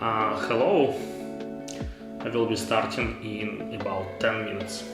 Hello, I will be starting in about 10 minutes.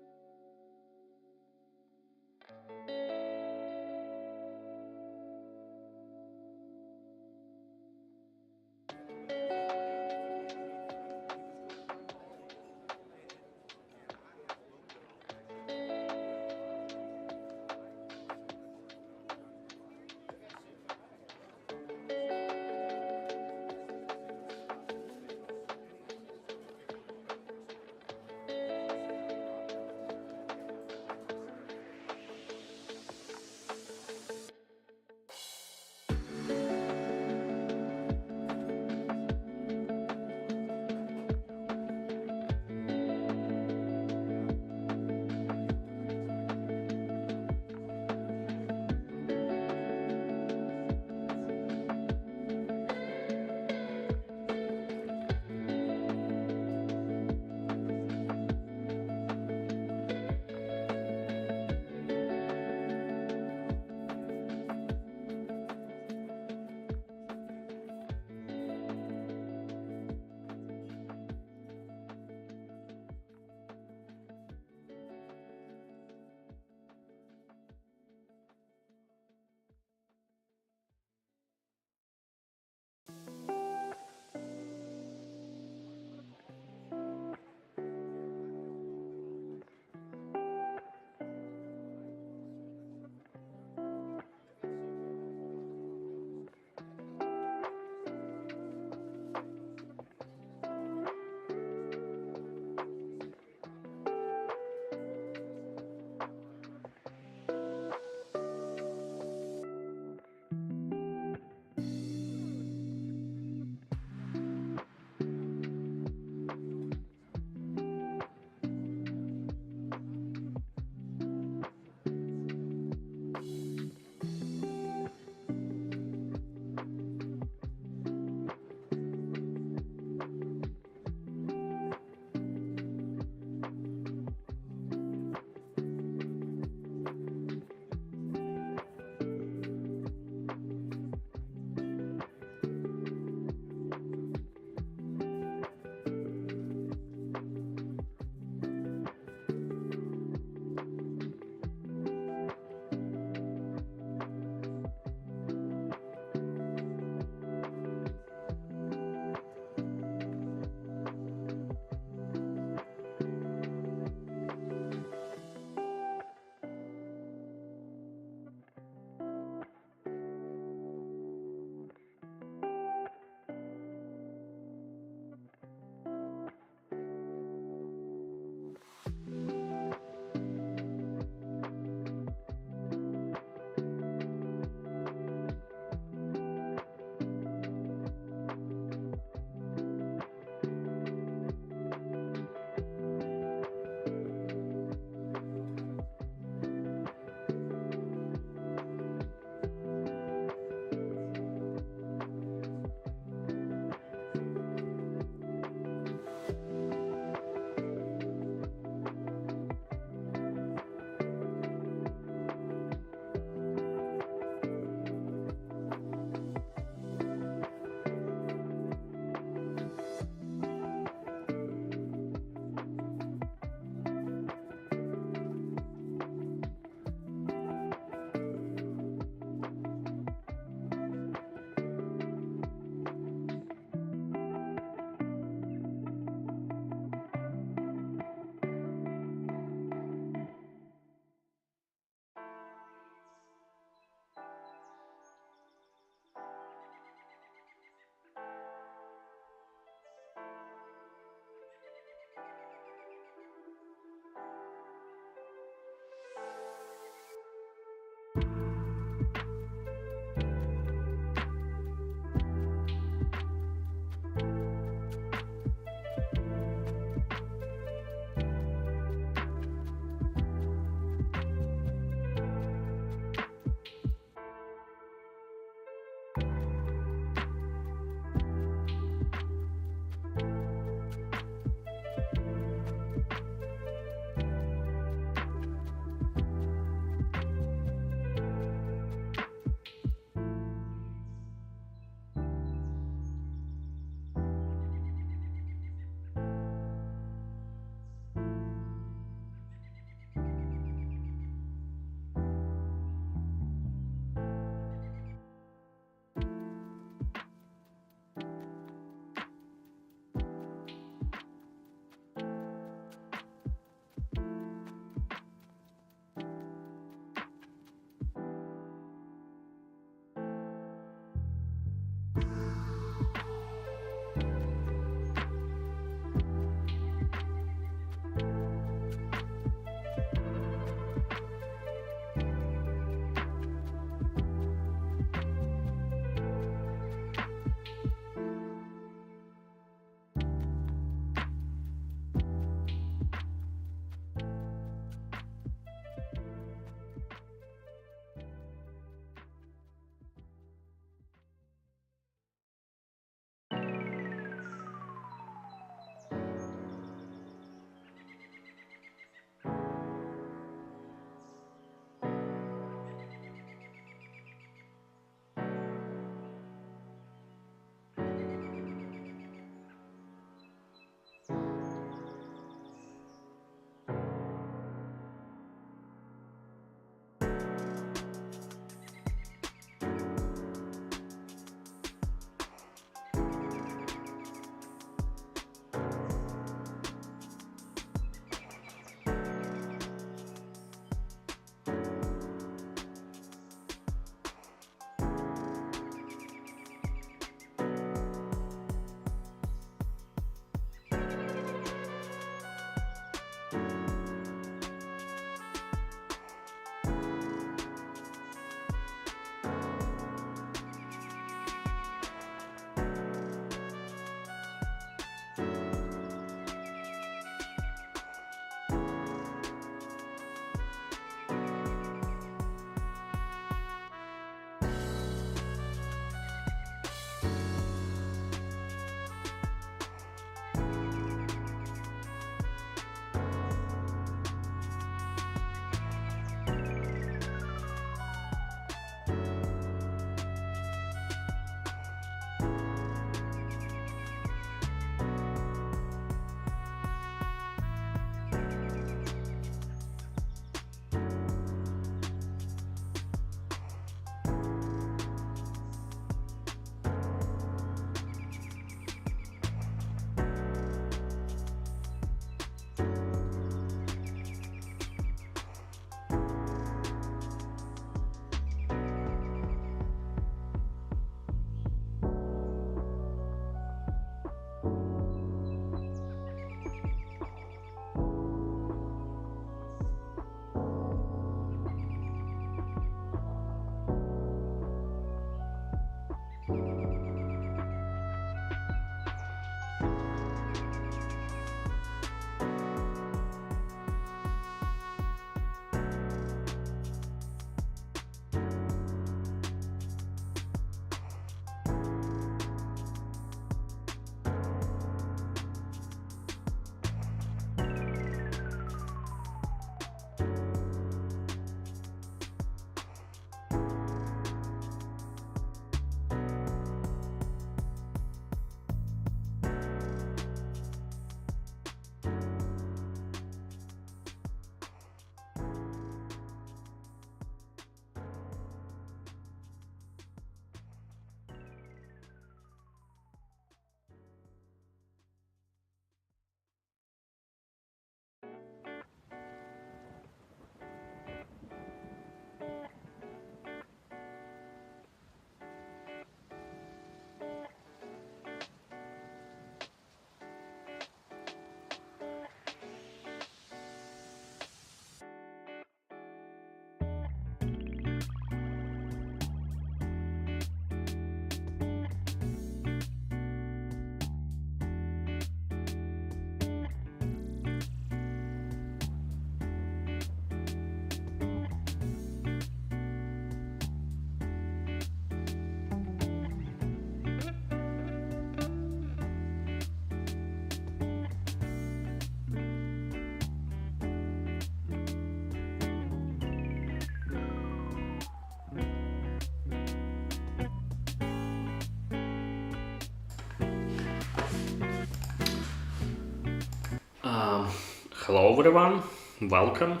Hello everyone, welcome,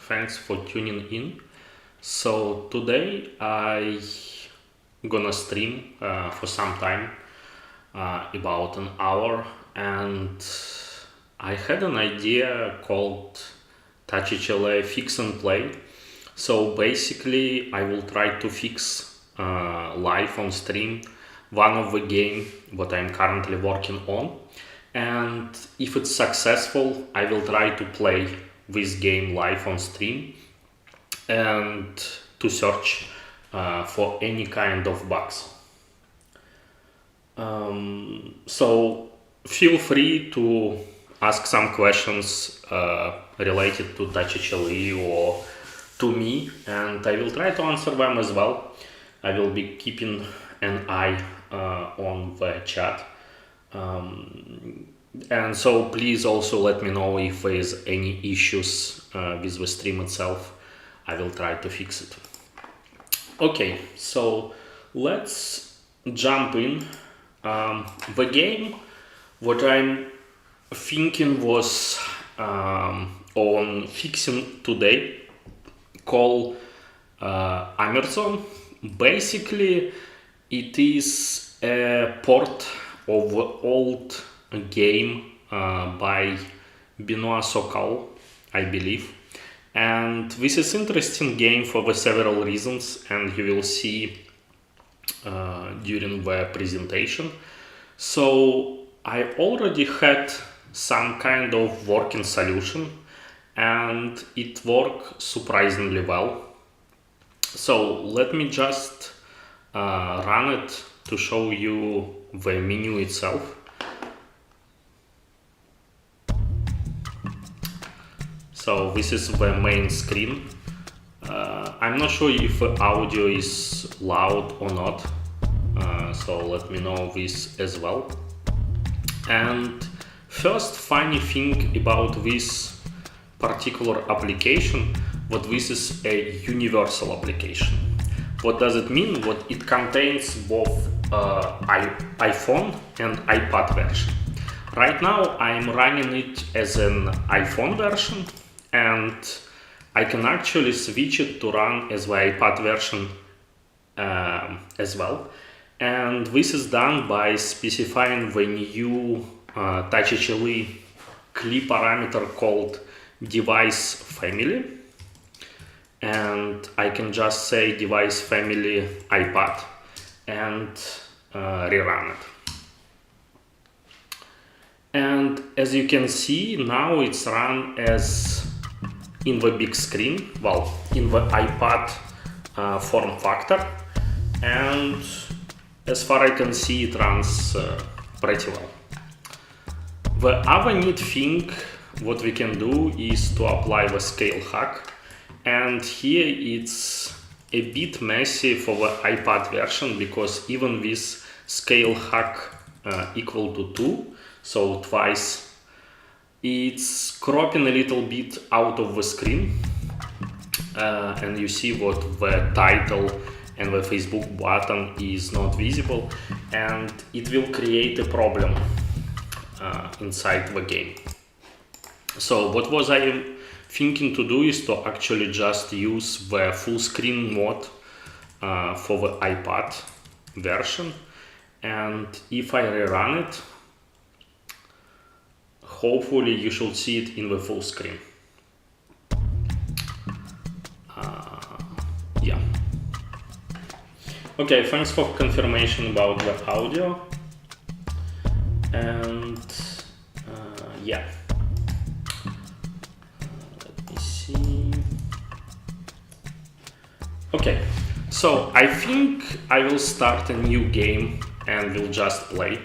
thanks for tuning in. So today I gonna stream for some time, about an hour, and I had an idea called touchHLE fix and play. So basically I will try to fix live on stream one of the game what I'm currently working on, and if it's successful I will try to play this game live on stream and to search for any kind of bugs. So feel free to ask some questions related to touchHLE or to me, and I will try to answer them as well. I will be keeping an eye on the chat. And so please also let me know if there is any issues with the stream itself. I will try to fix it. Okay, so let's jump in. The game what I'm thinking was on fixing today called Amerzone. Basically it is a port of the old game by Benoit Sokal, I believe, and this is interesting game for the several reasons, and you will see during the presentation. So I already had some kind of working solution and it worked surprisingly well. So let me just run it to show you the menu itself. So this is the main screen. I'm not sure if the audio is loud or not, so let me know this as well. And first funny thing about this particular application, what this is a universal application. What does it mean? What it contains both iPhone and iPad version. Right now I'm running it as an iPhone version, and I can actually switch it to run as the iPad version as well. And this is done by specifying the new touchHLE CLE parameter called device family. And I can just say device family iPad and rerun it. And as you can see, now it's run as in the big screen, well, in the iPad form factor, and as far I can see it runs pretty well. The other neat thing what we can do is to apply the scale hack, and here it's a bit messy for the iPad version because even with scale hack equal to 2, so twice, it's cropping a little bit out of the screen, and you see what the title and the Facebook button is not visible, and it will create a problem inside the game. So what was I thinking to do is to actually just use the full screen mode for the iPad version, and if I rerun it, hopefully you should see it in the full screen. Yeah. Okay, thanks for confirmation about the audio. And yeah. Let me see. Okay, so I think I will start a new game and will just play.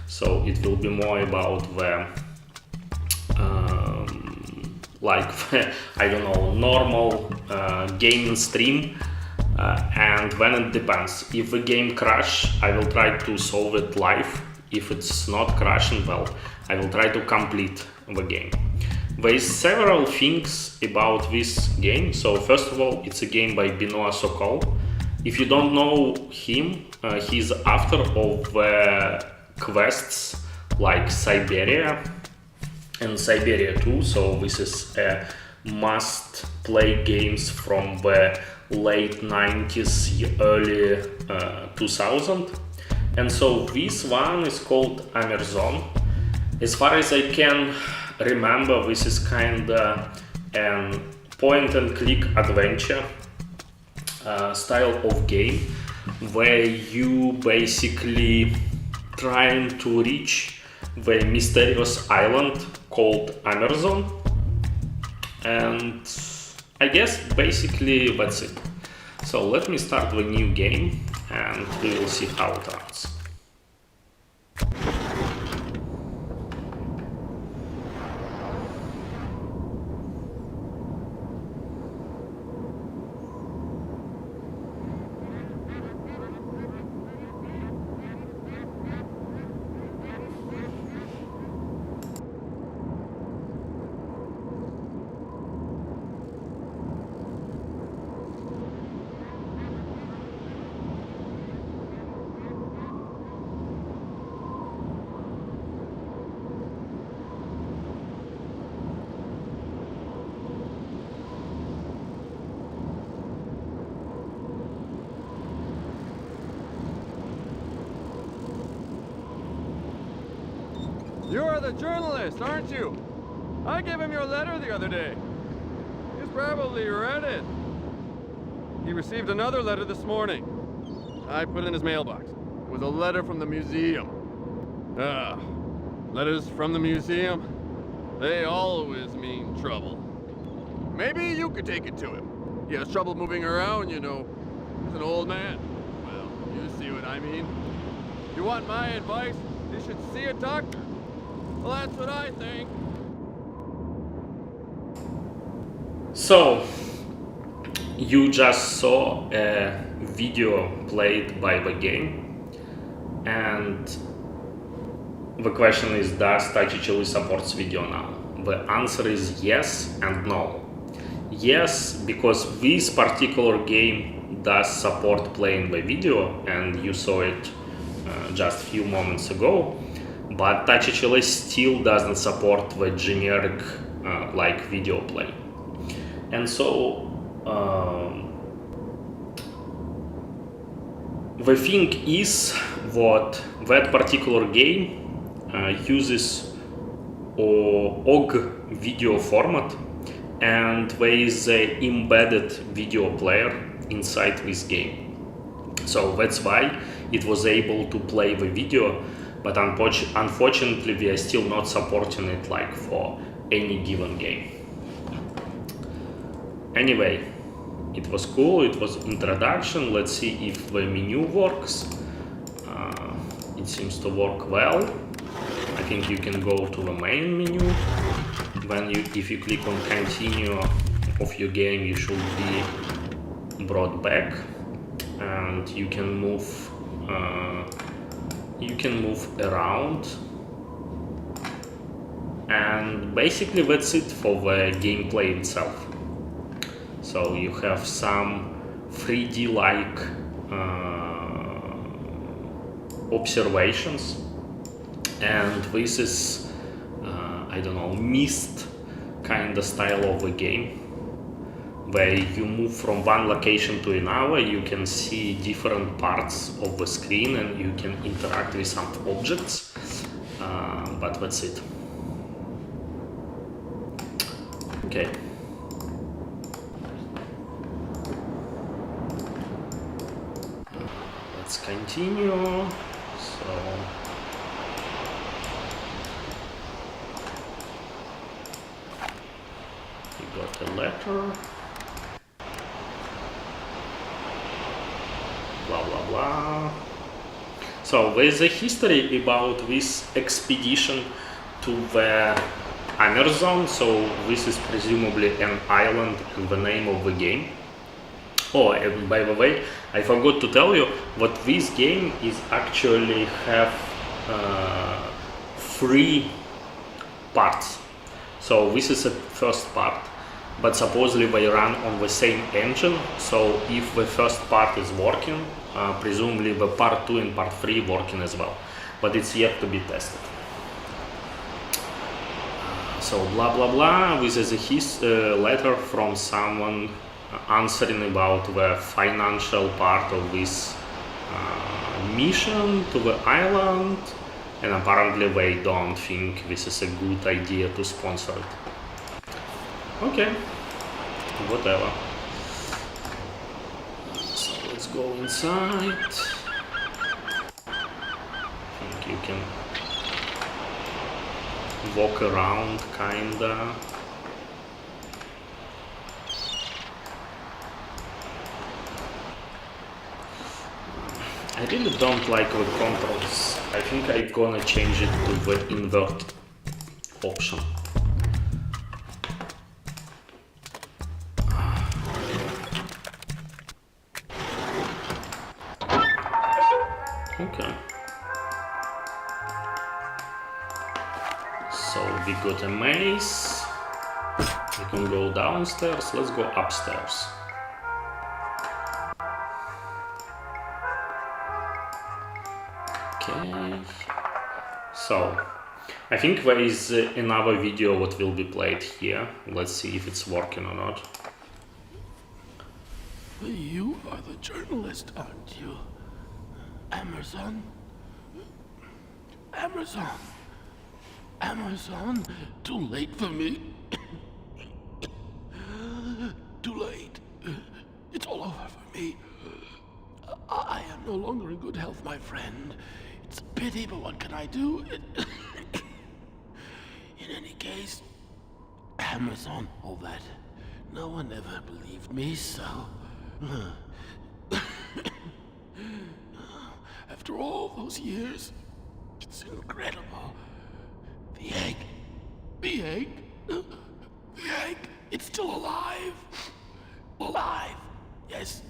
So it will be more about the like I don't know, normal gaming stream, and when it depends. If the game crash, I will try to solve it live. If it's not crashing, well, I will try to complete the game. There is several things about this game. So first of all, it's a game by Benoit Sokal. If you don't know him, he's author of quests like Siberia and Siberia 2. So this is a must-play games from the late 90s, early 2000. And so this one is called Amerzone. As far as I can remember, this is kinda an point-and-click adventure style of game where you basically trying to reach the mysterious island called Amerzone, and I guess basically that's it. So let me start the new game and we will see how it runs. You're the journalist, aren't you? I gave him your letter the other day. He's probably read it. He received another letter this morning. I put it in his mailbox. It was a letter from the museum. Letters from the museum, they always mean trouble. Maybe you could take it to him. He has trouble moving around, you know. He's an old man. Well, you see what I mean. You want my advice? You should see a doctor. Well, that's what I think. So, you just saw a video played by the game, and the question is, does touchHLE supports video now? The answer is yes and no. Yes, because this particular game does support playing by video, and you saw it just a few moments ago. But touchHLE still doesn't support the generic like video play. And so the thing is what that particular game uses OGG video format, and there is an embedded video player inside this game. So that's why it was able to play the video. But unfortunately, we are still not supporting it like for any given game. Anyway, it was cool, it was introduction. Let's see if the menu works. It seems to work well. I think you can go to the main menu. If you click on continue of your game, you should be brought back, and you can move around, and basically that's it for the gameplay itself. So you have some 3D like observations, and this is I don't know, mist kind of style of the game, where you move from one location to another. You can see different parts of the screen and you can interact with some objects, but that's it. Okay. Let's continue. So you got a letter. Blah blah blah. So there's a history about this expedition to the Amerzone. So this is presumably an island and the name of the game. Oh, and by the way, I forgot to tell you what this game is actually have 3 parts. So this is the first part, but supposedly they run on the same engine. So if the first part is working, presumably the part 2 and part 3 working as well, but it's yet to be tested. So blah blah blah, this is a letter from someone answering about the financial part of this mission to the island, and apparently they don't think this is a good idea to sponsor it. Okay, whatever. So let's go inside. I think you can walk around kinda. I really don't like the controls. I think I'm gonna change it to the invert option. Okay. So we got a maze. We can go downstairs. Let's go upstairs. Okay. So I think there is another video what will be played here. Let's see if it's working or not. You are the journalist, aren't you? Amerzone? Amerzone? Amerzone? Too late for me. Too late. It's all over for me. I am no longer in good health, my friend. It's a pity, but what can I do? In any case, Amerzone, all that. No one ever believed me, so... After all those years, it's incredible. The egg. The egg. The egg. It's still alive. Alive. Yes.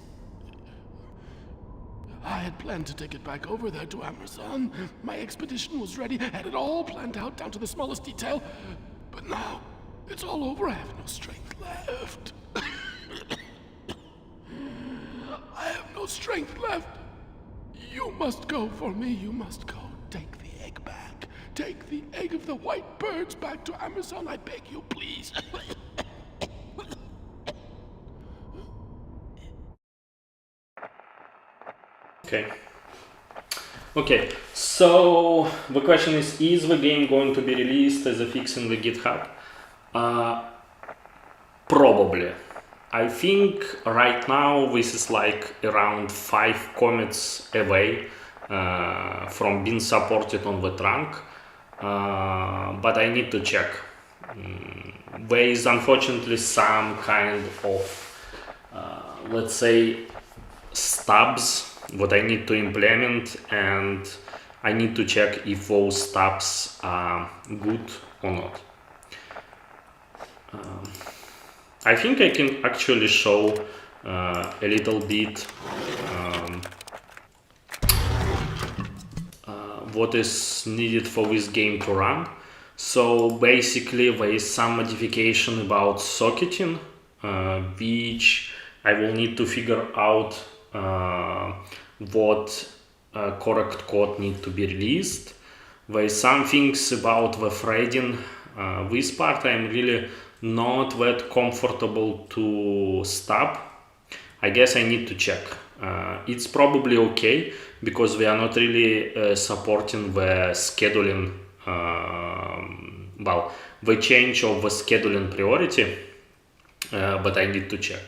I had planned to take it back over there to Amerzone. My expedition was ready, had it all planned out down to the smallest detail. But now, it's all over. I have no strength left. I have no strength left. You must go for me. You must go. Take the egg back. Take the egg of the white birds back to Amerzone. I beg you, please. Okay. Okay, so the question is the game going to be released as a fix in the GitHub? Probably. I think right now this is like around 5 commits away from being supported on the trunk, but I need to check. There is unfortunately some kind of, let's say, stubs what I need to implement, and I need to check if those stubs are good or not. I think I can actually show a little bit what is needed for this game to run. So basically there is some modification about socketing, which I will need to figure out what correct code need to be released. There is some things about the threading. This part I'm really not that comfortable to stop. I guess I need to check. It's probably okay because we are not really supporting the scheduling, well, the change of the scheduling priority, but I need to check.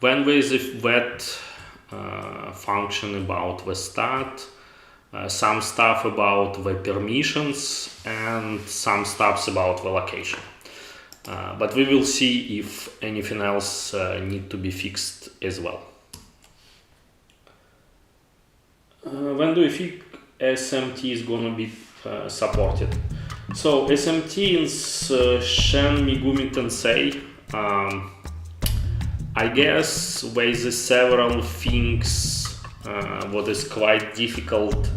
Then there is that function about the start, some stuff about the permissions, and some stuff about the location. But we will see if anything else need to be fixed as well. When do you think SMT is gonna be supported? So SMT is Shen Megumi Tensei. I guess there is several things what is quite difficult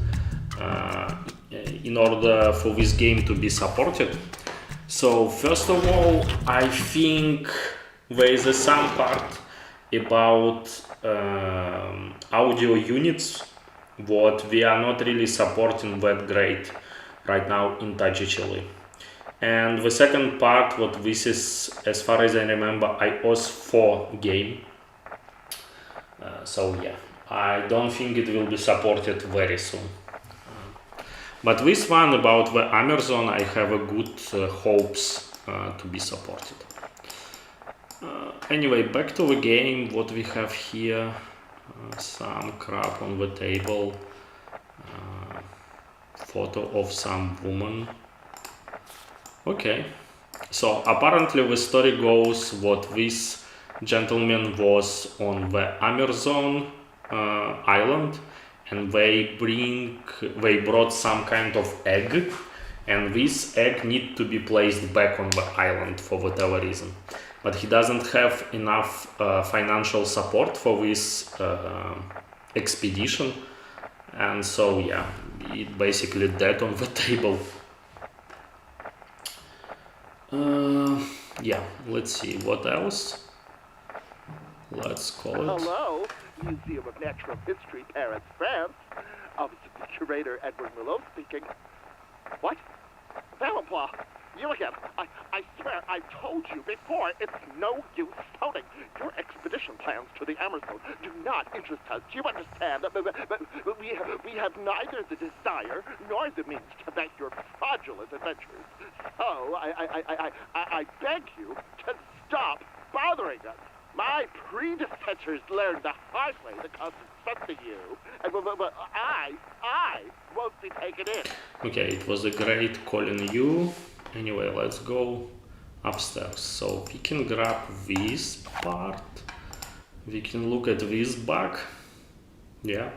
in order for this game to be supported. So first of all, I think there is some part about audio units what we are not really supporting that great right now in touchHLE. And the second part, what this is, as far as I remember, iOS 4 game. So yeah, I don't think it will be supported very soon. But this one about the Amerzone, I have a good hopes to be supported. Anyway, back to the game. What we have here, some crap on the table, photo of some woman. Okay, so apparently the story goes what this gentleman was on the Amerzone island, and they brought some kind of egg, and this egg need to be placed back on the island for whatever reason. But he doesn't have enough financial support for this expedition, and so yeah, it basically dead on the table. Yeah, let's see what else. Let's call it. Hello, Museum of Natural History, Paris, France. Officer Curator Edward Mulot speaking. What? Valenpois, you again. I swear I've told you before, it's no use pouting. Your expedition plans to the Amerzone do not interest us. Do you understand? But we have neither the desire nor the means to back your fraudulent adventures. So I beg you to stop bothering us. My predecessors learned the hard way the cost is spent to you, and I won't be taken in. Okay, it was a great calling you. Anyway, let's go upstairs. So we can grab this part. We can look at this bug. Yeah,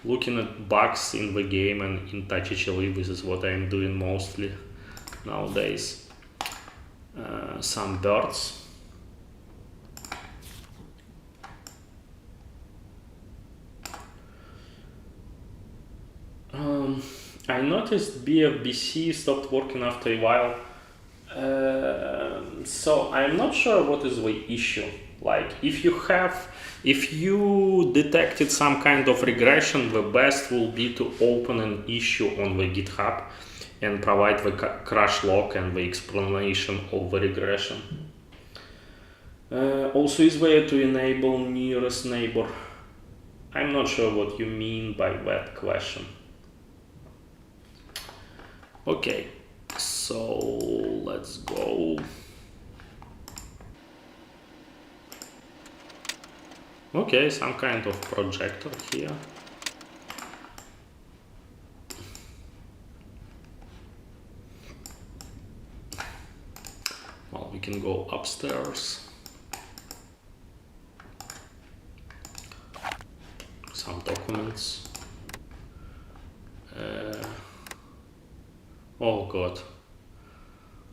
looking at bugs in the game and in touchHLE, this is what I'm doing mostly nowadays. Some birds. I noticed BFBC stopped working after a while, so I'm not sure what is the issue. Like, if you detected some kind of regression, the best will be to open an issue on the GitHub and provide the crash log and the explanation of the regression. Also, is there to enable nearest neighbor? I'm not sure what you mean by that question. Okay, so let's go. Okay, some kind of projector here. Well, we can go upstairs. Some documents. Oh god.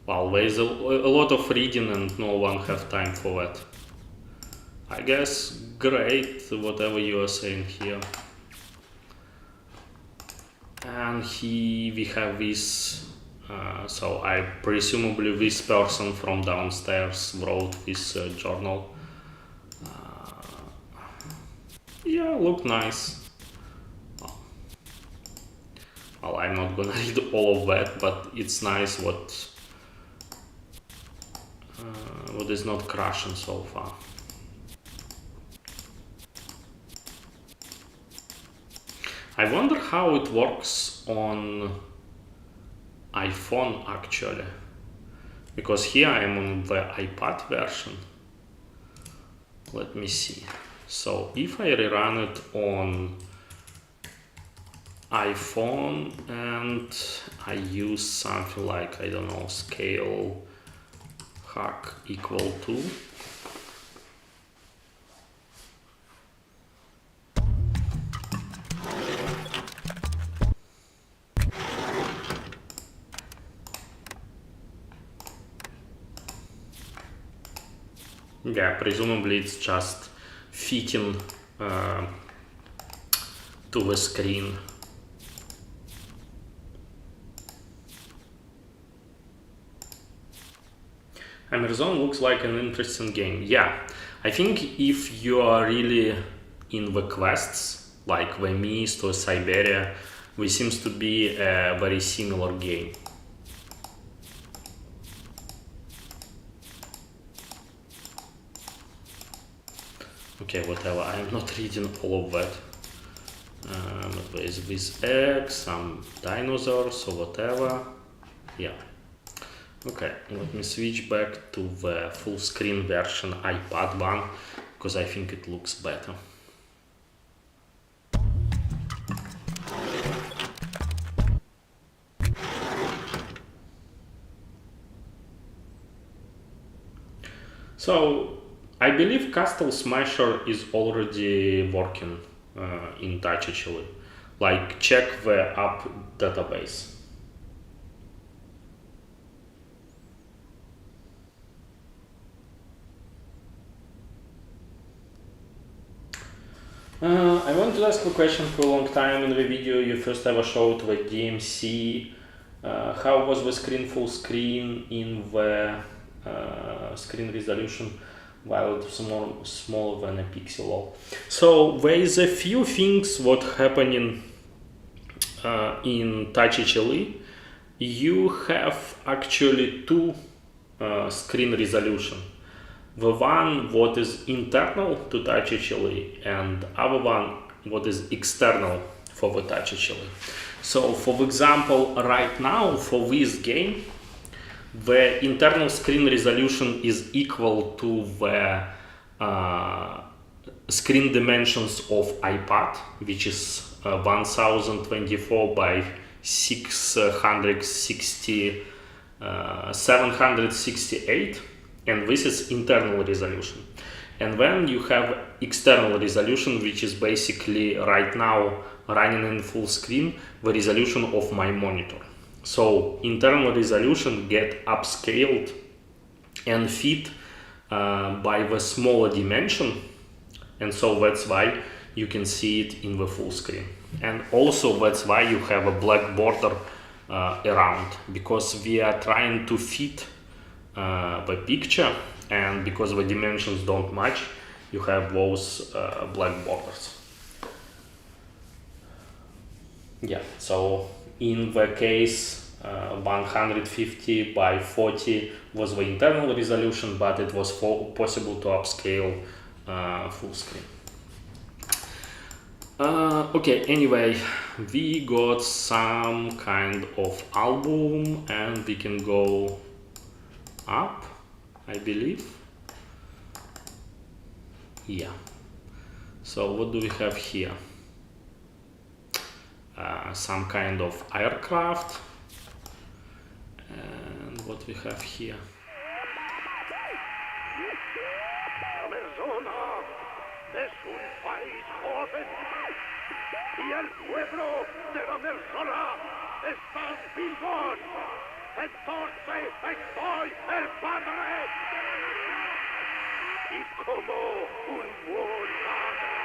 Wow, there's a lot of reading and no one have time for that. I guess great, whatever you are saying here. And we have this, so I presumably this person from downstairs wrote this journal. Yeah, look nice. Well, I'm not gonna read all of that, but it's nice what is not crashing so far. I wonder how it works on iPhone actually, because here I'm on the iPad version. Let me see. So if I rerun it on iPhone and I use something like, I don't know, scale hack equal to, yeah, presumably it's just fitting to the screen. Amerzone looks like an interesting game. Yeah, I think if you are really in the quests, like the Mist or Siberia, this seems to be a very similar game. Okay, whatever, I am not reading all of that. With eggs, some dinosaurs or whatever. Yeah. Okay, let me switch back to the full screen version iPad one, because I think it looks better. So I believe Castle Smasher is already working in touchHLE. Like, check the app database. I want to ask a question. For a long time in the video you first ever showed the DMC. How was the screen full screen in the screen resolution while it's smaller than a pixel? So there is a few things what happening in touchHLE. You have actually two screen resolution. The one what is internal to touchHLE and other one what is external for the touchHLE. So for example, right now for this game, the internal screen resolution is equal to the screen dimensions of iPad, which is 1024 by 768, and this is internal resolution. And then you have external resolution, which is basically right now running in full screen the resolution of my monitor. So internal resolution get upscaled and fit by the smaller dimension, and so that's why you can see it in the full screen. And also that's why you have a black border around, because we are trying to fit the picture, and because the dimensions don't match, you have those black borders. Yeah, so in the case 150 by 40 was the internal resolution, but it was possible to upscale full screen. Okay, anyway, we got some kind of album and we can go up, I believe. Yeah. So what do we have here? Some kind of aircraft. And what we have here? Amerzone es un país joven y el pueblo de Amerzone están vivos. Entonces estoy el padre. Y como un buen padre,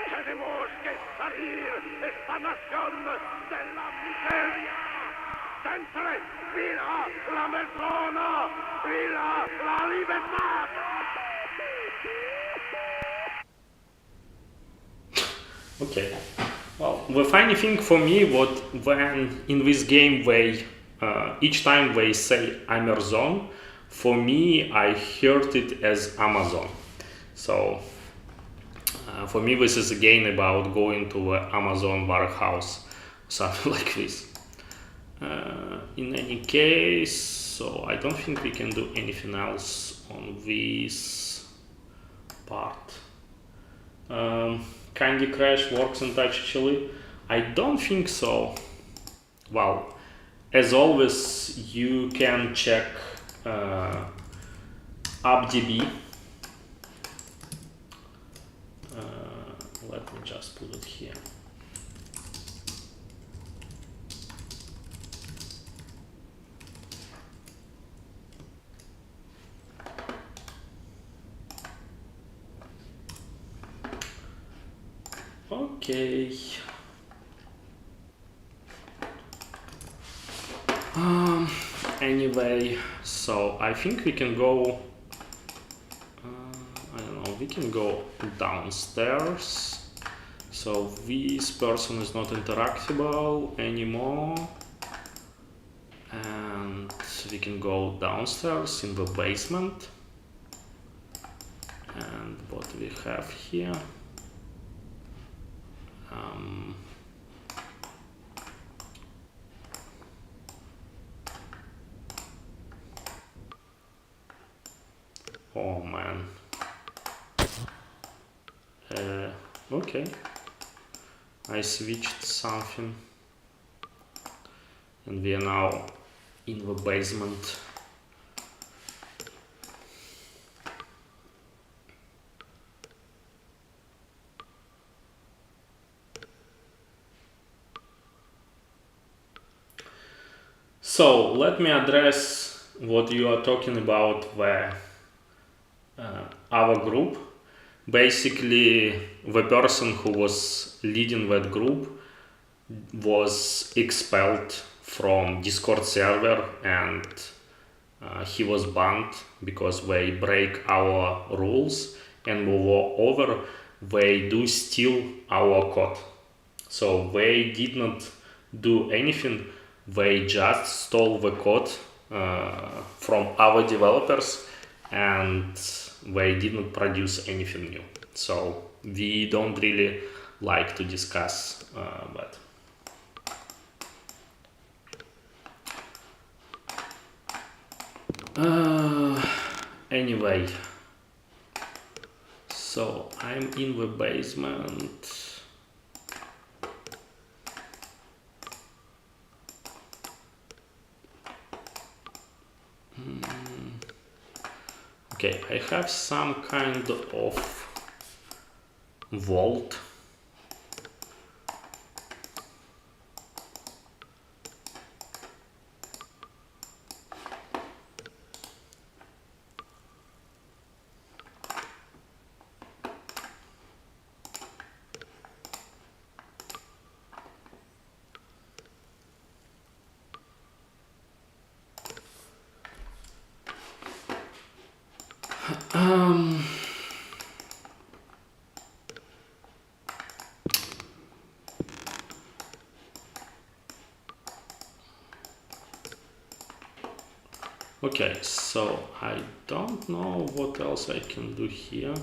tenemos que salir esta nación de la miseria. Siempre viva la Amerzone, viva la libertad. Okay. Well, the funny thing for me, when in this game they each time they say Amerzone, for me I heard it as Amazon. So for me this is again about going to an Amazon warehouse, something like this. In any case, so I don't think we can do anything else on this part. Candy Crush works in touchHLE? I don't think so. Well, as always, you can check UpDB. Let me just put it here. Okay. Anyway, so I think we can go, I don't know, we can go downstairs. So this person is not interactable anymore. And we can go downstairs in the basement. And And what we have here, oh man, okay, I switched something and we are now in the basement. So let me address what you are talking about, the our group. Basically, the person who was leading that group was expelled from Discord server, and he was banned because they break our rules, and moreover they do steal our code. So they did not do anything, they just stole the code from our developers, and they didn't produce anything new. So we don't really like to discuss that. Anyway, so I'm in the basement. Okay, I have some kind of vault. Okay, so I don't know what else I can do here.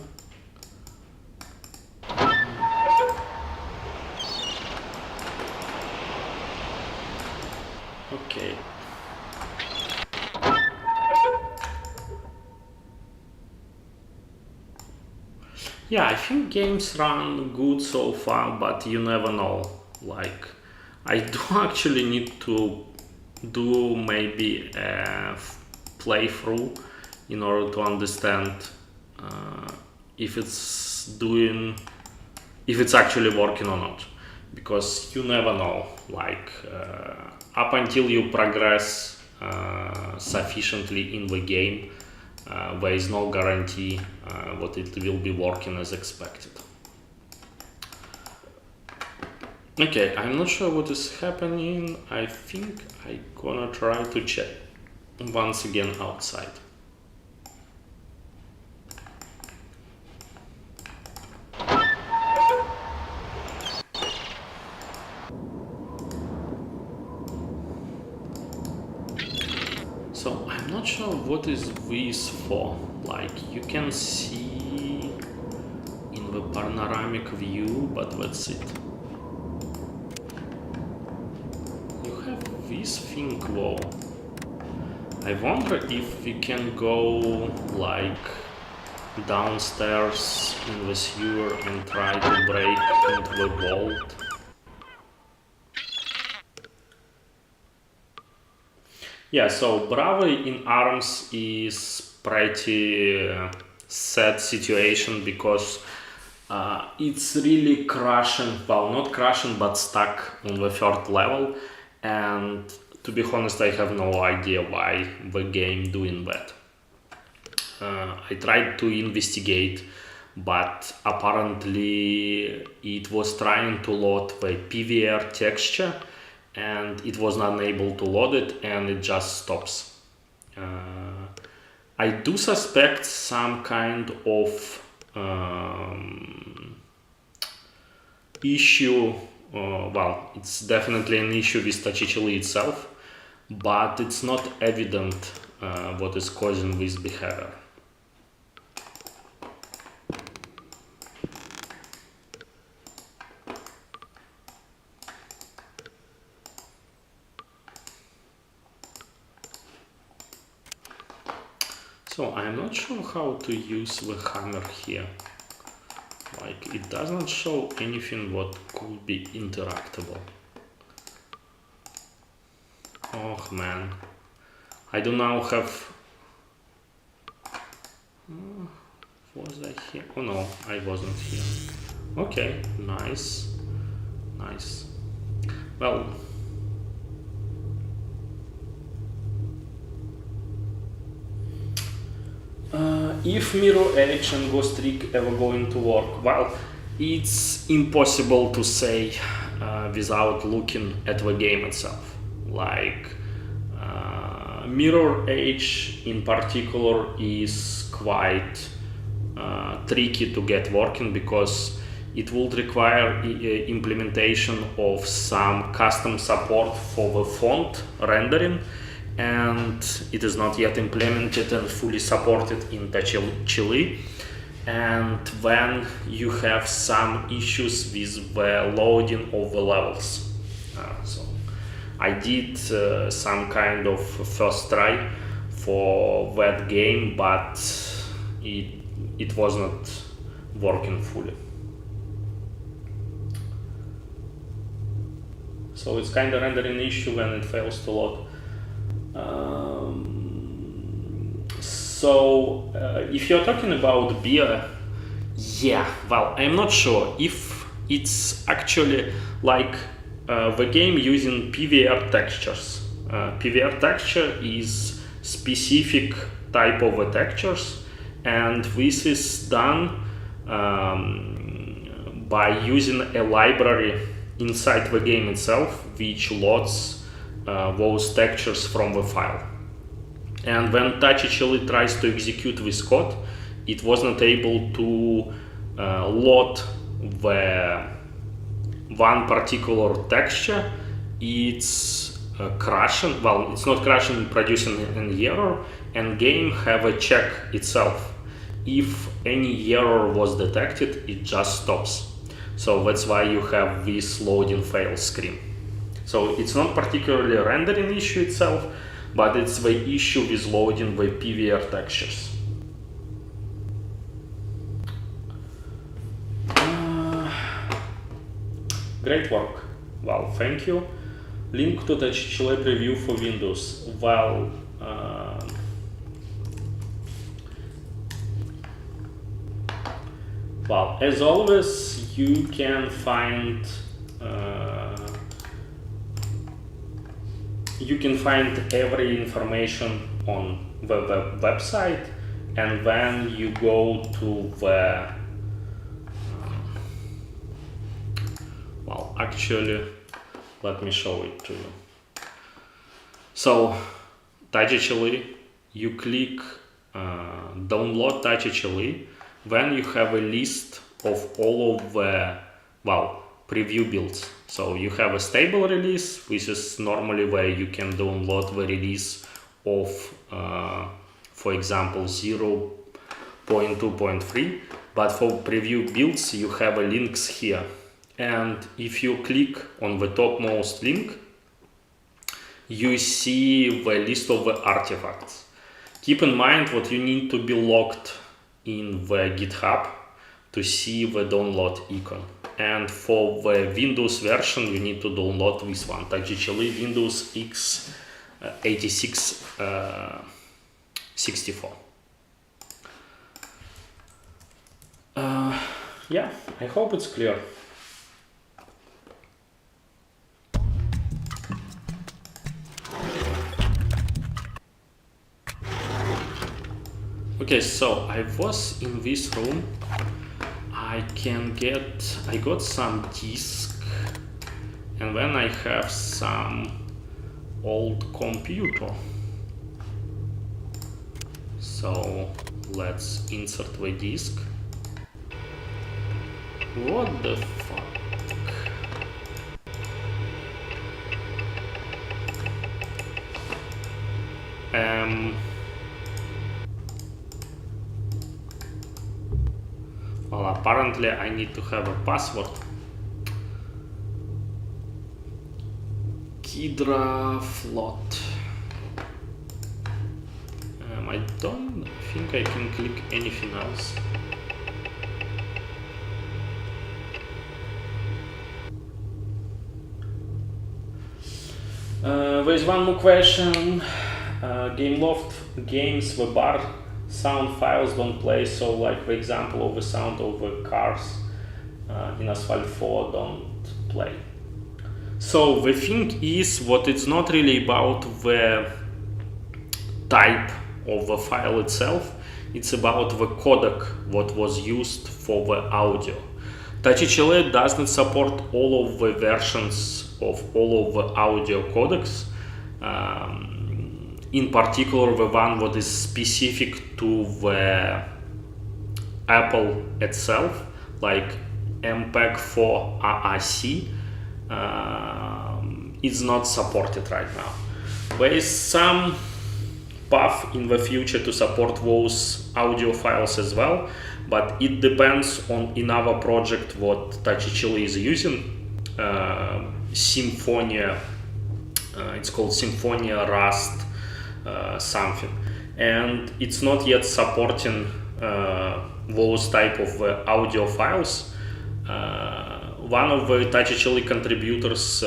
Okay. Yeah, I think games run good so far, but you never know. Like, I do actually need to do maybe a playthrough in order to understand if it's actually working or not, because you never know. Like, up until you progress sufficiently in the game, there is no guarantee that it will be working as expected. Okay, I'm not sure what is happening. I think I'm gonna try to check once again outside. So I'm not sure what is this for. Like, you can see in the panoramic view, but that's it. You have this thing though. I wonder if we can go like downstairs in the sewer and try to break into the vault. Yeah, so Bravery in arms is pretty sad situation, because it's really crashing, well, not crashing, but stuck on the third level, and to be honest, I have no idea why the game doing that. I tried to investigate, but apparently it was trying to load the PVR texture, and it was not able to load it, and it just stops. I do suspect some kind of issue. Well, it's definitely an issue with touchHLE itself, but it's not evident what is causing this behavior. So I'm not sure how to use the hammer here. Like, it doesn't show anything what could be interactable. Oh man, I do now have... was I here? Oh no, I wasn't here. Okay, nice, nice. Well, if mirror edge and ghost trick ever going to work, well, it's impossible to say without looking at the game itself. Like, mirror edge in particular is quite tricky to get working because it would require implementation of some custom support for the font rendering, and it is not yet implemented and fully supported in touchHLE. And then you have some issues with the loading of the levels. So I did some kind of first try for that game, but it was not working fully. So it's kind of rendering issue when it fails to load. So if you're talking about beer, yeah, well, I'm not sure if it's actually like the game using PVR textures. PVR texture is specific type of textures, and this is done by using a library inside the game itself, which loads those textures from the file. And when touchHLE tries to execute this code, it was not able to load the one particular texture. It's crashing, well, it's not crashing, producing an error, and game have a check itself. If any error was detected, it just stops. So that's why you have this loading fail screen. So it's not particularly a rendering issue itself, but it's the issue with loading the PVR textures. Great work. Well, thank you. Link to touchHLE preview for Windows. Well, as always, you can find every information on the website, and then you go to the well, actually, let me show it to you. So touchHLE, you click download touchHLE, then you have a list of all of the, well, preview builds. So you have a stable release, which is normally where you can download the release of, for example, 0.2.3, but for preview builds you have links here. And if you click on the topmost link, you see the list of the artifacts. Keep in mind what you need to be logged in the GitHub to see the download icon. And for the Windows version, you need to download this one, touchHLE Windows x86 64. Yeah, I hope it's clear. Okay, so I was in this room. I got some disk, and then I have some old computer. So let's insert the disk. What the fuck? Well, apparently I need to have a password. Kidra float. I don't think I can click anything else. There is one more question. GameLoft games, the bar sound files don't play, so like for example of the sound of the cars in Asphalt 4 don't play. So the thing is, what it's not really about the type of the file itself, it's about the codec what was used for the audio. touchHLE does not support all of the versions of all of the audio codecs. In particular, the one that is specific to the Apple itself, like MPEG-4 AAC, is not supported right now. There is some path in the future to support those audio files as well, but it depends on another project what touchHLE is using, Symphonia. It's called Symphonia Rust something, and it's not yet supporting those type of audio files. One of the touchHLE contributors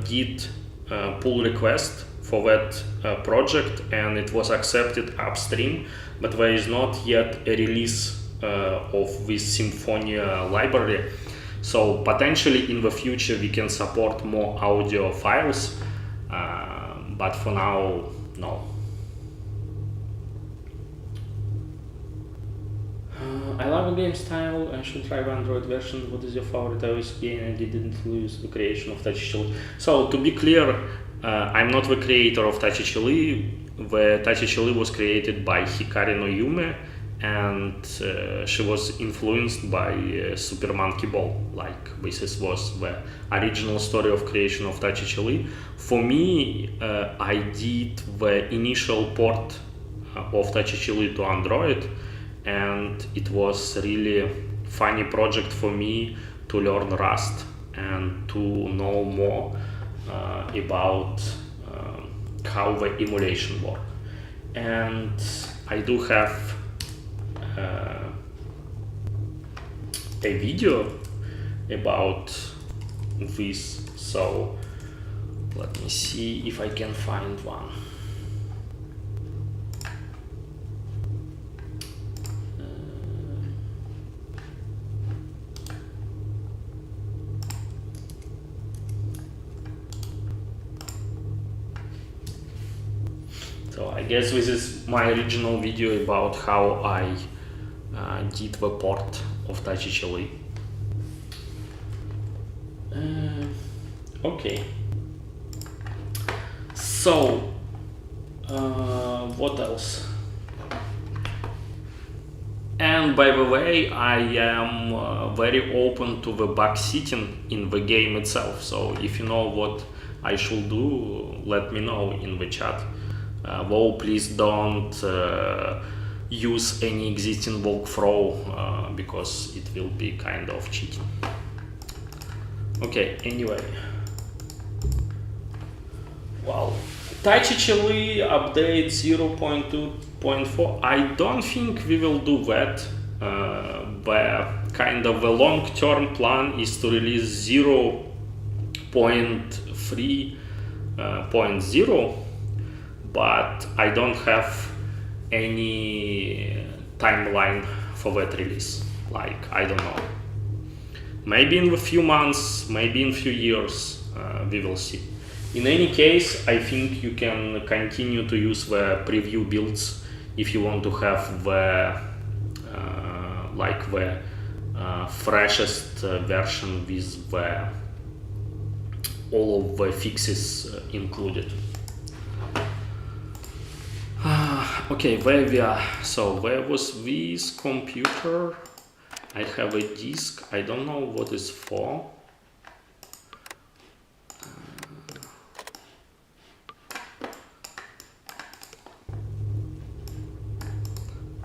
did pull request for that project, and it was accepted upstream, but there is not yet a release of this Symphonia library. So potentially in the future we can support more audio files, but for now, no. I love the game style. I should try the Android version. What is your favorite iOS game? I didn't lose the creation of touchHLE. So to be clear, I'm not the creator of touchHLE. The touchHLE was created by Hikari no Yume, and she was influenced by Super Monkey Ball. Like this was the original story of creation of touchHLE. For me, I did the initial port of touchHLE to Android, and it was really funny project for me to learn Rust and to know more about how the emulation works. And I do have a video about this, so let me see if I can find one. So I guess this is my original video about how I did the port of touchHLE. Okay. So what else? And by the way, I am very open to the bug sitting in the game itself. So if you know what I should do, let me know in the chat. Though please don't use any existing walkthrough because it will be kind of cheating. Okay, anyway. Well, touchHLE update 0.2.4. I don't think we will do that. The kind of a long-term plan is to release 0.3.0. But I don't have any timeline for that release. Like, I don't know. Maybe in a few months, maybe in a few years, we will see. In any case, I think you can continue to use the preview builds if you want to have the freshest version with all of the fixes included. Okay, where we are. So where was this computer? I have a disk. I don't know what it's for.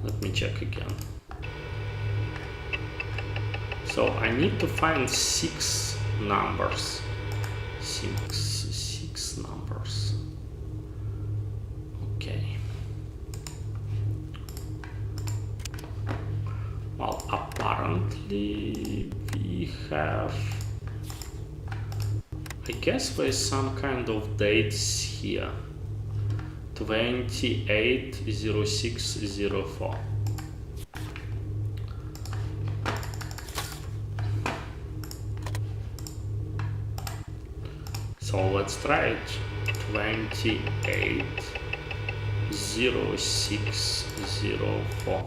Let me check again. So I need to find 6 numbers. Six numbers. Okay. have, I guess there's some kind of dates here. 28/06/04. So let's try it. 28/06/04.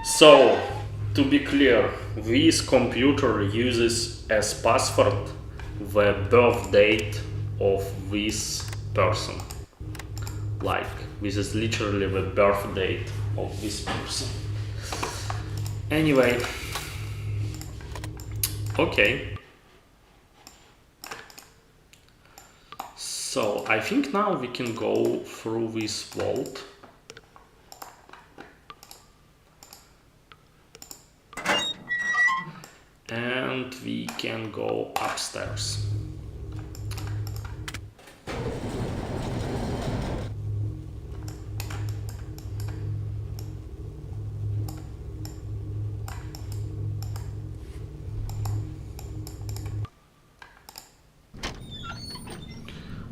So, to be clear, this computer uses as password the birth date of this person. Like, this is literally the birth date of this person. Anyway, okay. So I think now we can go through this vault. And we can go upstairs.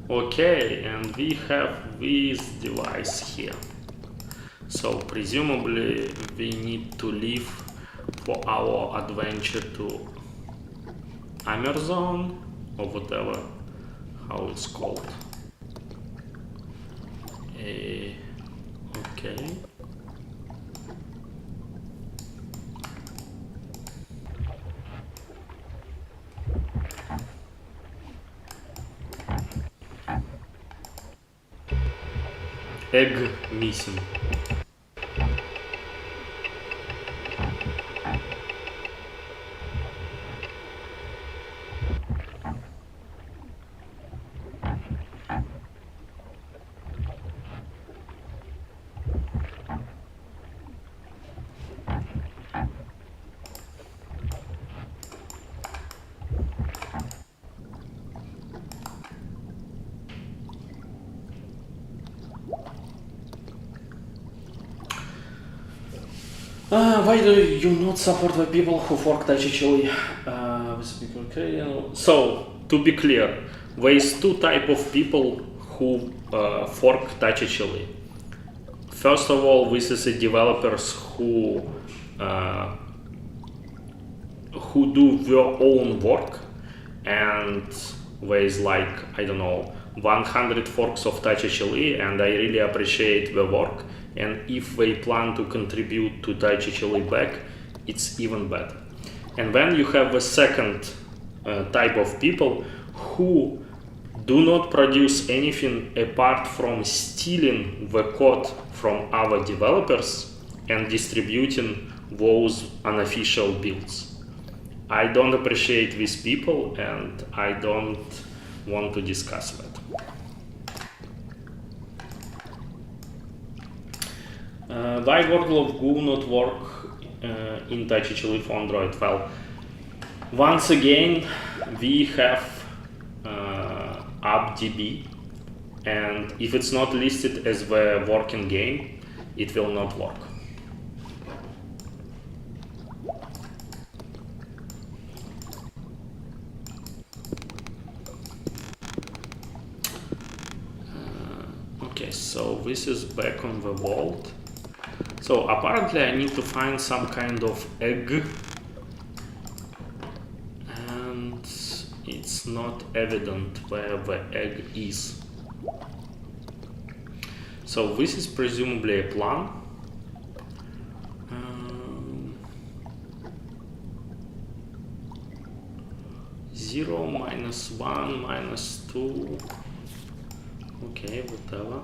Okay, and we have this device here. So presumably we need to leave for our adventure to Amerzone or whatever, how it's called. Okay. Egg missing. Why do you not support the people who fork touchHLE? So, to be clear, there is two types of people who fork touchHLE. First of all, this is the developers who do their own work, and there is like, I don't know, 100 forks of touchHLE, and I really appreciate the work. And if they plan to contribute to touchHLE back, it's even better. And then you have the second type of people who do not produce anything apart from stealing the code from other developers and distributing those unofficial builds. I don't appreciate these people, and I don't want to discuss that. Why World of Goo not work in touchHLE for Android? Well, once again, we have AppDB, and if it's not listed as the working game, it will not work. Okay, so this is back on the vault. So apparently I need to find some kind of egg, and it's not evident where the egg is. So this is presumably a plan. 0, -1, -2. Okay, whatever.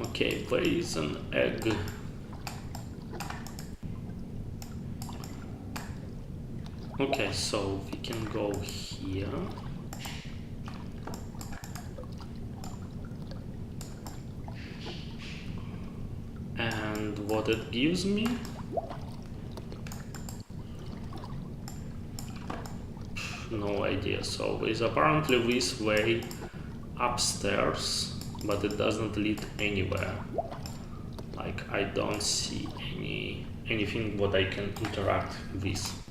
Okay, there is an egg. Okay, so we can go here. And what it gives me? no idea. So there's apparently this way upstairs, but it doesn't lead anywhere. Like, I don't see anything what I can interact with.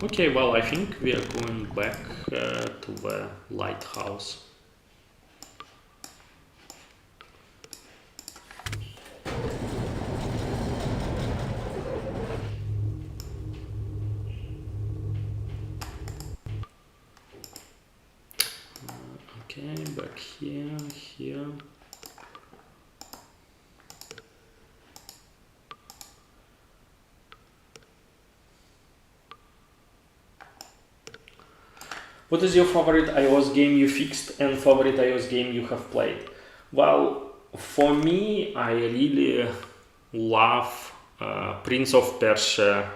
Okay, well, I think we are going back to the lighthouse. Okay, back here, here. What is your favorite iOS game you fixed and favorite iOS game you have played? Well, for me, I really love Prince of Persia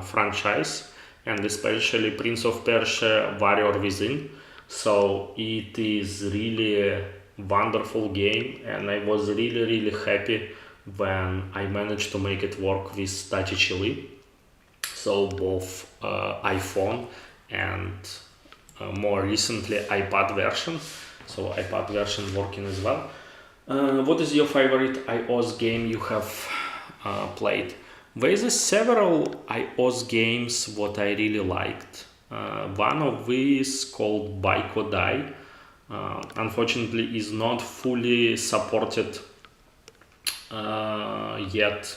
franchise, and especially Prince of Persia Warrior Within. So it is really a wonderful game, and I was really happy when I managed to make it work with touchHLE. So both iPhone and more recently iPad version. So iPad version working as well. What is your favorite iOS game you have played? There is several iOS games what I really liked. One of these called Bike or Die. Unfortunately is not fully supported yet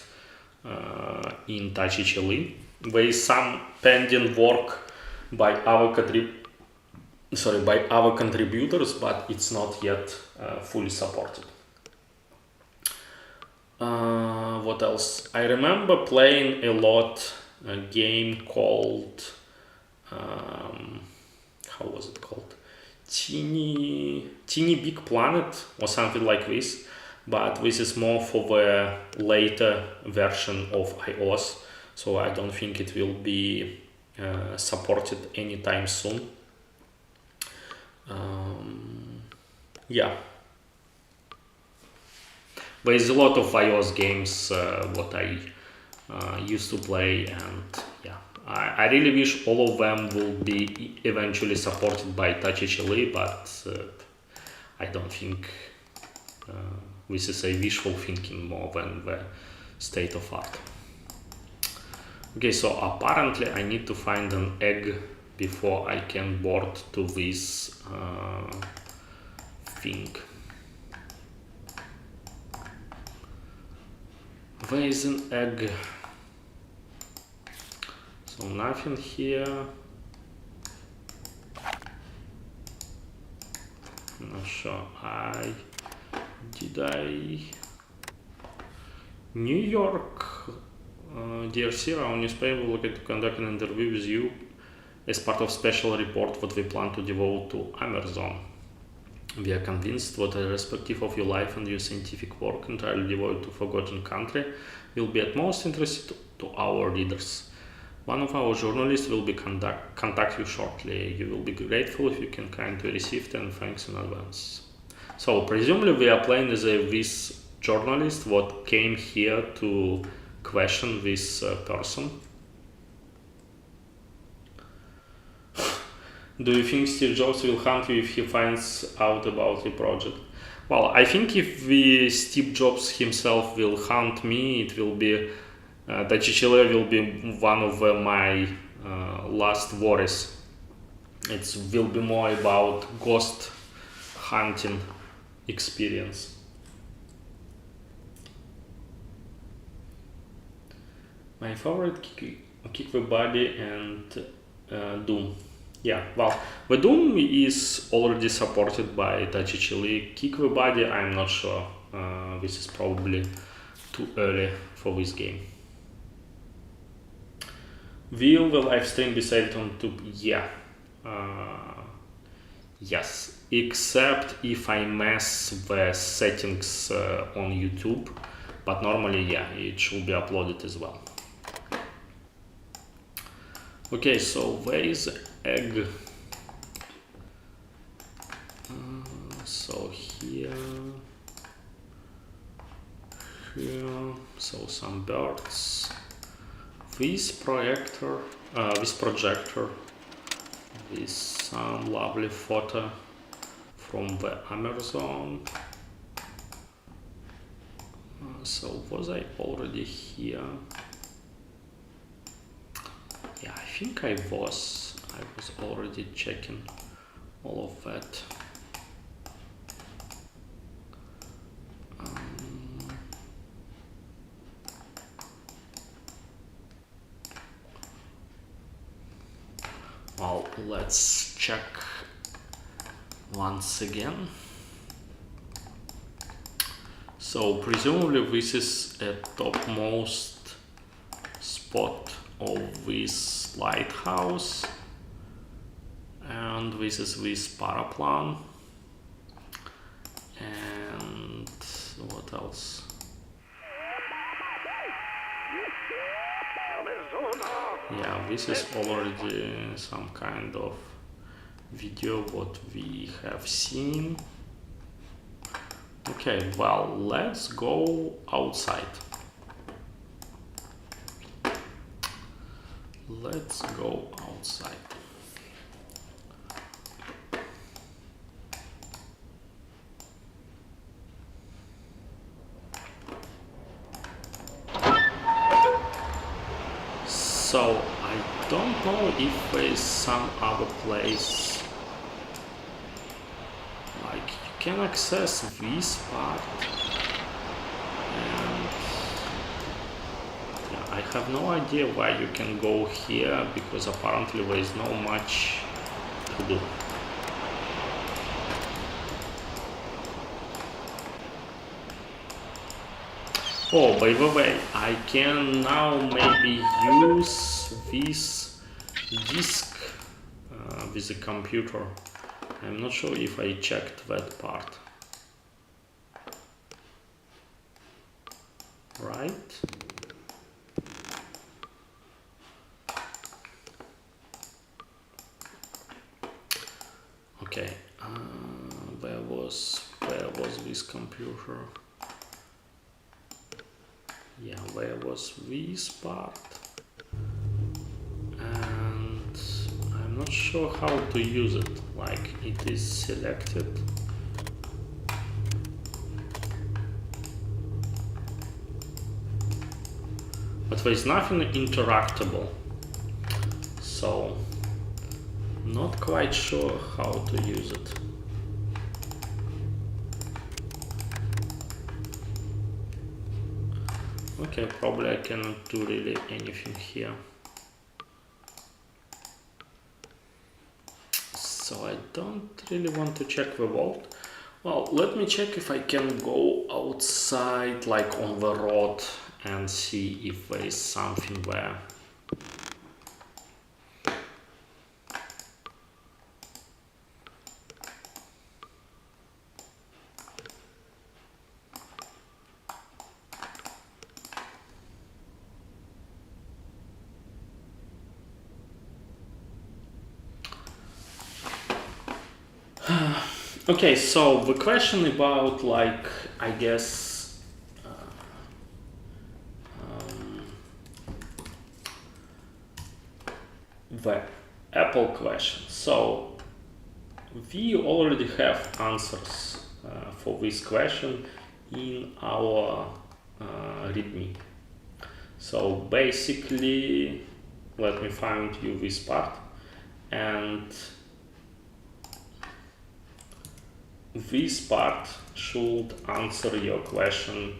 in touchHLE. There is some pending work by our contributors, but it's not yet fully supported. What else? I remember playing a lot a game called how was it called? Teeny Big Planet or something like this, but this is more for the later version of iOS, so I don't think it will be supported anytime soon. Yeah, there is a lot of iOS games what I used to play, and yeah, I really wish all of them will be eventually supported by touchHLE, but I don't think this is a wishful thinking more than the state of art. Okay, so apparently I need to find an egg before I can board to this thing. Where is an egg? So nothing here. Not sure. New York, dear Sir, our newspaper will get to conduct an interview with you as part of special report what we plan to devote to Amerzone. We are convinced that irrespective of your life and your scientific work entirely devoted to forgotten country will be at most interested to our readers. One of our journalists will be contact you shortly. You will be grateful if you can kindly receive them. Thanks in advance. So presumably we are playing as this journalist what came here to question this person. Do you think Steve Jobs will hunt you if he finds out about your project? Well, I think if Steve Jobs himself will hunt me, it will be touchHLE will be one of my last worries. It will be more about ghost hunting experience. My favorite Kick the Body and Doom. Yeah, well, the Doom is already supported by touchHLE. Kick the Body, I'm not sure. This is probably too early for this game. Will the live stream be saved on YouTube? Yeah. Yes, except if I mess the settings on YouTube, but normally, yeah, it should be uploaded as well. Okay, so where is egg? So here, so some birds. This projector, with some lovely photo from the Amerzone. So was I already here? Yeah, I think I was already checking all of that. Well, let's check once again. So presumably this is a topmost spot of this lighthouse, and this is this paraplan, and what else? Yeah, this is already some kind of video what we have seen. Okay, well, let's go outside. Let's go outside. So I don't know if there is some other place like you can access this part, and yeah, I have no idea why you can go here, because apparently there is not much to do. Oh, by the way, I can now maybe use this disk with the computer. I'm not sure if I checked that part. Right? Okay, where was this computer? Yeah, where was this part? And I'm not sure how to use it. Like, it is selected. But there is nothing interactable. So, not quite sure how to use it. Okay, probably I cannot do really anything here. So I don't really want to check the vault. Well, let me check if I can go outside, like on the road, and see if there is something there. Okay, so the question about, like, I guess, the Apple question. So we already have answers for this question in our README. So basically, let me find you this part, and this part should answer your question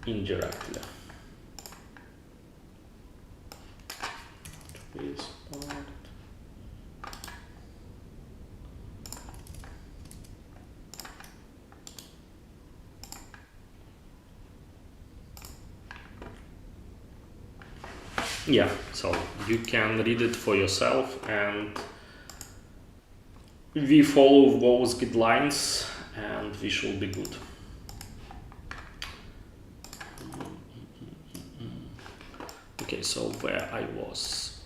indirectly. This part. Yeah, so you can read it for yourself, and we follow those guidelines and we should be good. Okay, so where I was.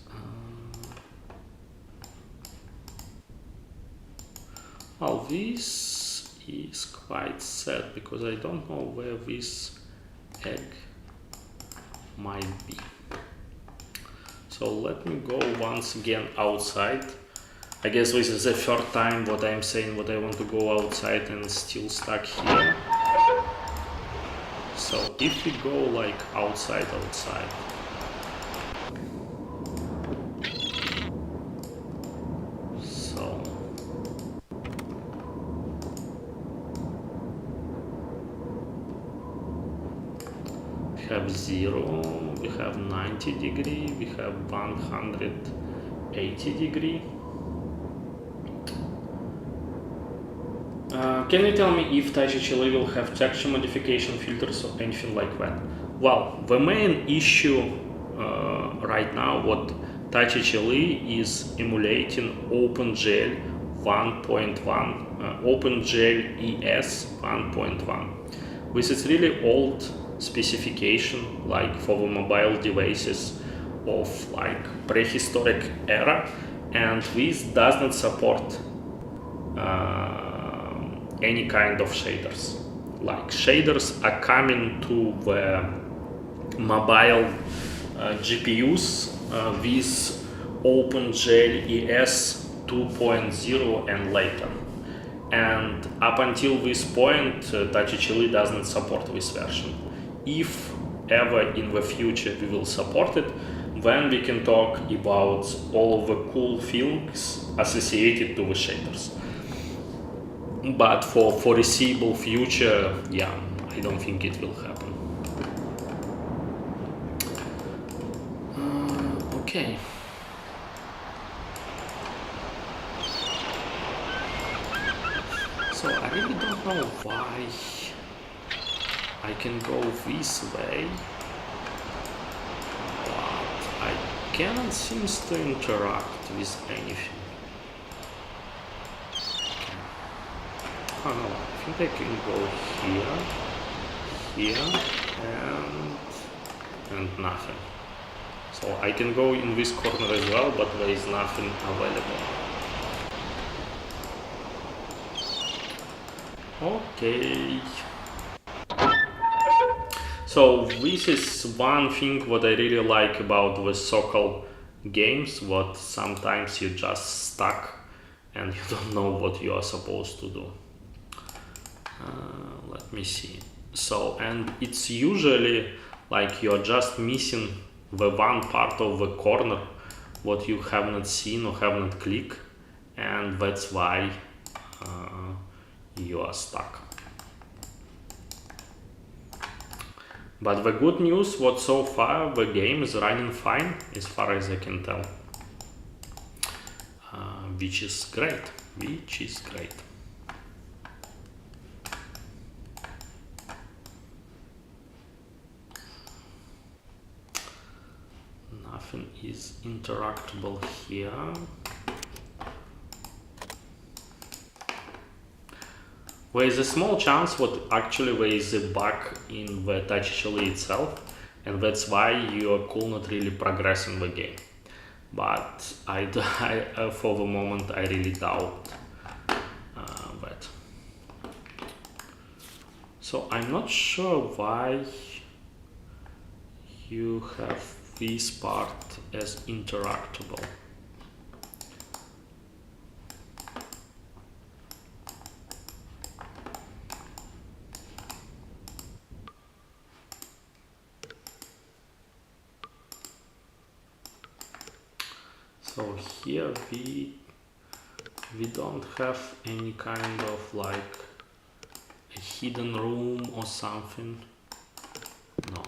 Well, this is quite sad because I don't know where this egg might be. So let me go once again outside. I guess this is the third time what I'm saying, what I want to go outside and still stuck here. So if we go like outside, so we have 0, we have 90 degree, we have 180 degree. Can you tell me if touchHLE will have texture modification filters or anything like that? Well, the main issue right now what touchHLE is emulating OpenGL 1.1, OpenGL ES 1.1, with its really old specification like for the mobile devices of like prehistoric era, and this does not support any kind of shaders. Like shaders are coming to the mobile GPUs with OpenGL ES 2.0 and later. And up until this point, touchHLE doesn't support this version. If ever in the future we will support it, then we can talk about all the cool things associated to the shaders. But for foreseeable future, yeah, I don't think it will happen. Okay. So I really don't know why I can go this way, but I cannot seem to interact with anything. Oh no, I think I can go here, and nothing. So I can go in this corner as well, but there is nothing available. Okay. So this is one thing what I really like about the so-called games, what sometimes you just stuck and you don't know what you are supposed to do. Let me see. So, and it's usually like you're just missing the one part of the corner what you have not seen or have not clicked, and that's why you are stuck. But the good news, what so far the game is running fine as far as I can tell, which is great. Nothing is interactable here. There is a small chance what actually there is a bug in the touchHLE itself, and that's why you could not really progress in the game. But for the moment I really doubt that. So I'm not sure why you have this part as interactable. So here we don't have any kind of like a hidden room or something. No.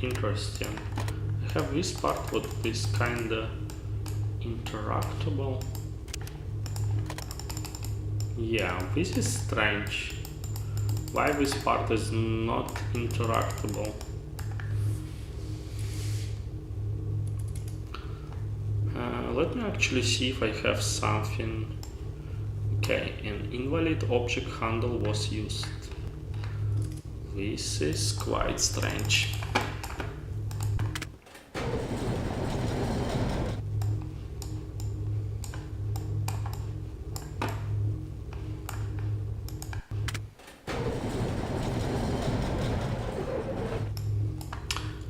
Interesting. I have this part what is kinda interactable. Yeah, this is strange. Why this part is not interactable? Let me actually see if I have something. Okay, an invalid object handle was used. This is quite strange.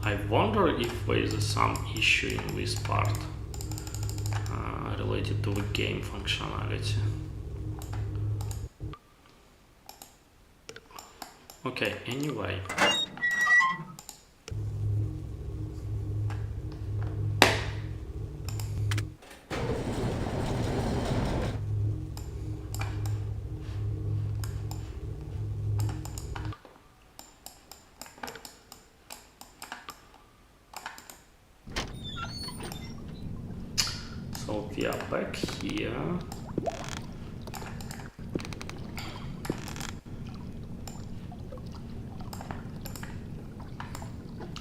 I wonder if there is some issue in this part related to the game functionality. Okay, anyway. So we are back here.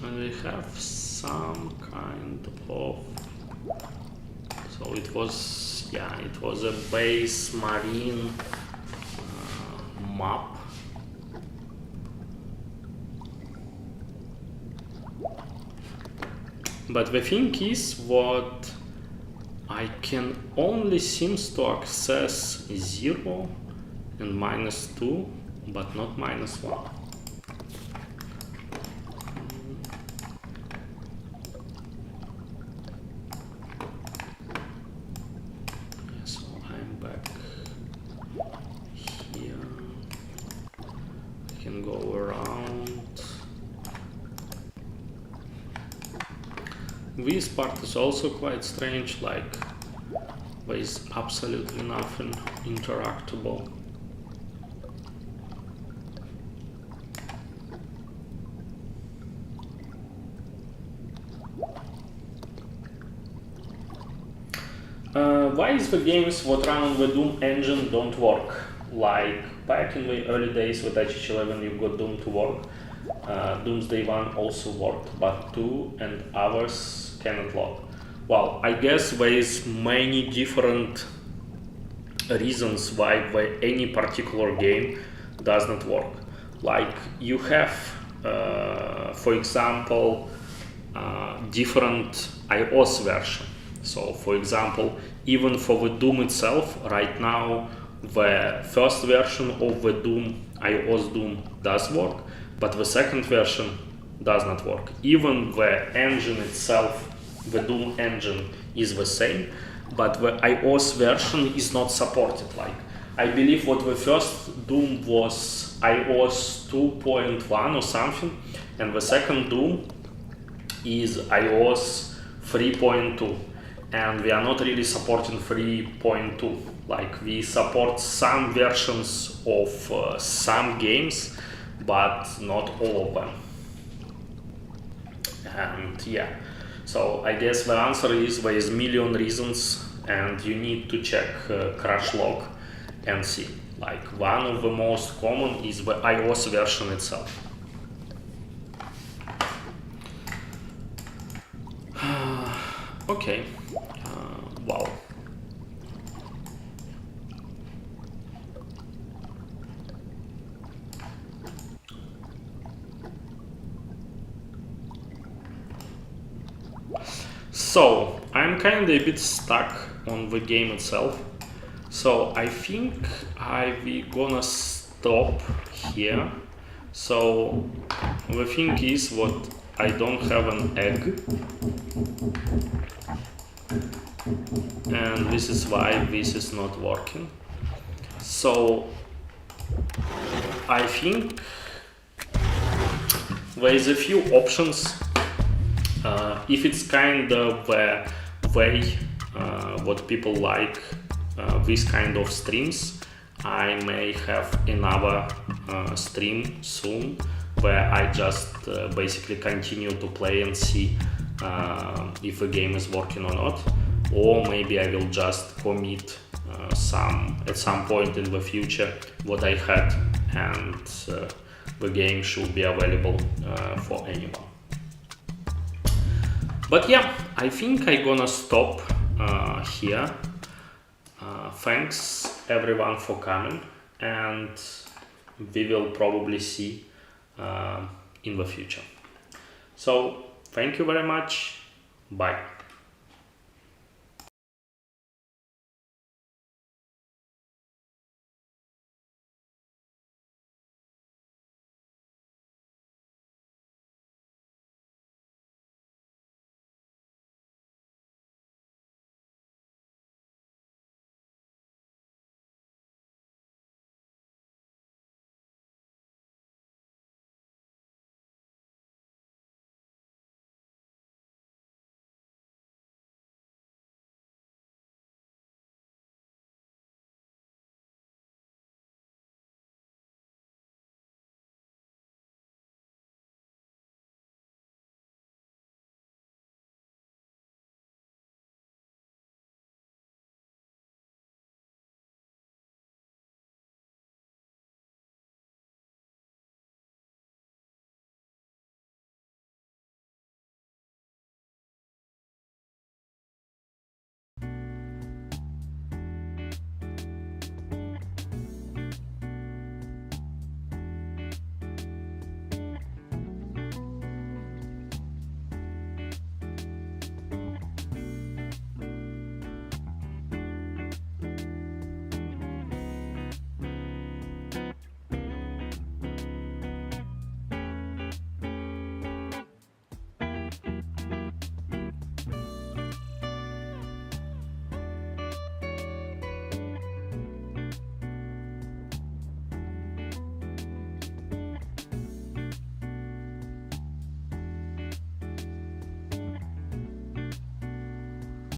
And we have some kind of, so it was, yeah, it was a base marine map. But the thing is, what I can only seems to access 0 and -2, but not -1. So I'm back here. I can go around. This part is also quite strange, like there is absolutely nothing interactable. Why is the games what run on the Doom engine don't work? Like back in the early days with touchHLE when you got Doom to work, Doomsday 1 also worked, but 2 and others cannot load. Well, I guess there is many different reasons why any particular game does not work. Like you have, for example, different iOS version. So, for example, even for the Doom itself, right now, the first version of the Doom, iOS Doom, does work, but the second version does not work. Even the engine itself, the Doom engine, is the same, but the iOS version is not supported. Like, I believe what the first Doom was iOS 2.1 or something, and the second Doom is iOS 3.2. And we are not really supporting 3.2. Like, we support some versions of some games, but not all of them. And yeah, so I guess the answer is there is a million reasons, and you need to check crash log and see. Like, one of the most common is the iOS version itself. Okay. Wow. So I'm kinda a bit stuck on the game itself. So I think we gonna stop here. So the thing is, what I don't have an egg. And this is why this is not working. So I think there is a few options. If it's kind of a way what people like this kind of streams, I may have another stream soon where I just basically continue to play and see if the game is working or not. Or maybe I will just commit at some point in the future what I had, and the game should be available for anyone. But yeah, I think I'm gonna stop here. Thanks everyone for coming, and we will probably see in the future. So thank you very much. Bye.